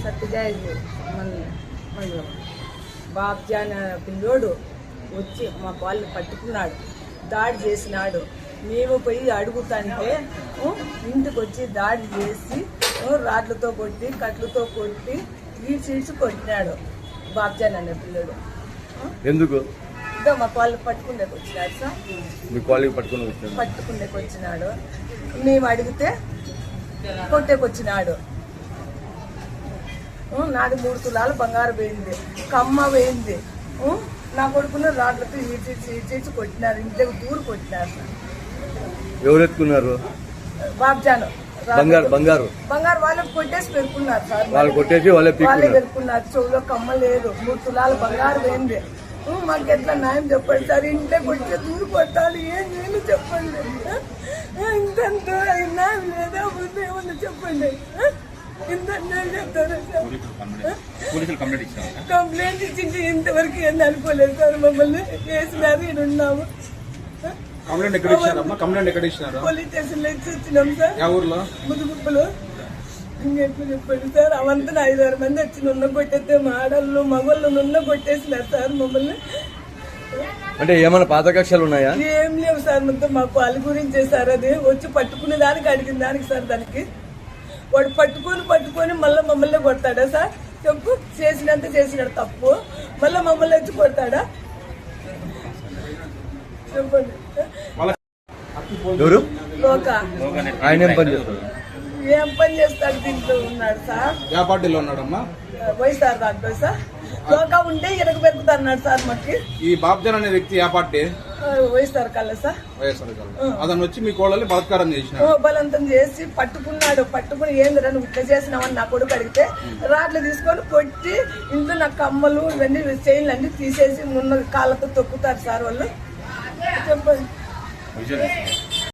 సత్యజాయి మండలం బాబ్జాన్ పిల్లోడు వచ్చి మా వాళ్ళు పట్టుకున్నాడు, దాడి చేసినాడు. మేము పోయి అడుగుతుంటే ఇంటికి వచ్చి దాడి చేసి రాడ్లతో కొట్టి కట్లతో కొట్టి ఈడ్చి కొట్టినాడు బాబ్జాన్ అనే పిల్లోడు. ఎందుకు మా వాళ్ళు పట్టుకునేకి వచ్చినాడు సార్, పట్టుకునేకి వచ్చినాడు. మేము అడిగితే కొట్టేకి వచ్చినాడు. నాది 3 తులాలు బంగారు పోయింది, కమ్మ పోయింది. నా కొడుకున్న రాడ్లతో ఈడ్చి కొట్టినారు, ఇంట్లోకి దూరు కొట్టినారు సార్. ఎవరు ఎత్తుకున్నారు? బాబ్జాన్ బంగారు వాళ్ళకి కొట్టేసి పెరుకున్నారు సార్, వాళ్ళు కొట్టేసి వాళ్ళే పెరుకున్నారు. చెవులో కమ్మ లేదు, 3 తులాలు బంగారు పోయింది. మాకు ఎట్లా న్యాయం చెప్పండి సార్, ఇంట్లో కొట్టే దూరు కొట్టాలి, ఏం నేను చెప్పండి. ఇంతంత న్యాయం లేదా ముందు ఏమన్నా చెప్పండి. ఇంత చెప్తారా సార్? కంప్లైంట్ ఇచ్చింది ఇంతవరకు ఏం అనుకోలేదు సార్. మమ్మల్ని వేసినారు, ఇక్కడ ఉన్నాము. పోలీస్ స్టేషన్ లో ఇచ్చి వచ్చినాం సార్, ముదుగుప్పలు. ఇంకెట్లు చెప్పండి సార్, అవంతా 5-6 మంది వచ్చి నున్న కొట్టేస్తే మా ఆడళ్ళు మగళ్ళు నున్న కొట్టేసినారు సార్ మమ్మల్ని. అంటే ఏమైనా పాత కక్షలు ఉన్నాయా? ఏం లేవు సార్, మొత్తం మా వాళ్ళ గురించే సార్. అది వచ్చి పట్టుకునే దానికి అడిగిన దానికి సార్, దానికి వాడు పట్టుకొని మళ్ళీ మమ్మల్ని కొడతాడా సార్? చెప్పు, చేసినంత చేసినాడు తప్పు, మళ్ళీ మమ్మల్ని వచ్చి కొడతాడా? చెప్పండి. ఎవరు? ఆయన ఏం పని చేస్తాడు? దీంట్లో ఉన్నాడు సార్. ఏ పార్టీలో ఉన్నాడమ్మా? వైఎస్ఆర్ దాంట్లో సార్. లోకా ఉంటే వెనక పెరుగుతున్నాడు సార్. మాకి ఈ బాబ్జాన్ అనే వ్యక్తి ఏ పార్టీ? వైఎస్ఆర్ కల్లా సార్. వైఎస్ఆర్ కల్లా. అతను వచ్చి మీ కోళ్ళని బలత్కారం చేసిన బలవంతం చేసి పట్టుకుని ఏందిరా నువ్వు ఇట్లా చేసినావని నా కొడుకు అడిగితే రాట్లు తీసుకొని కొట్టి ఇంట్లో నా కమ్మలు ఇవన్నీ చైన్లు అన్ని తీసేసి ఉన్న కాళ్ళతో తొక్కుతారు సార్ వాళ్ళు. చెప్పండి.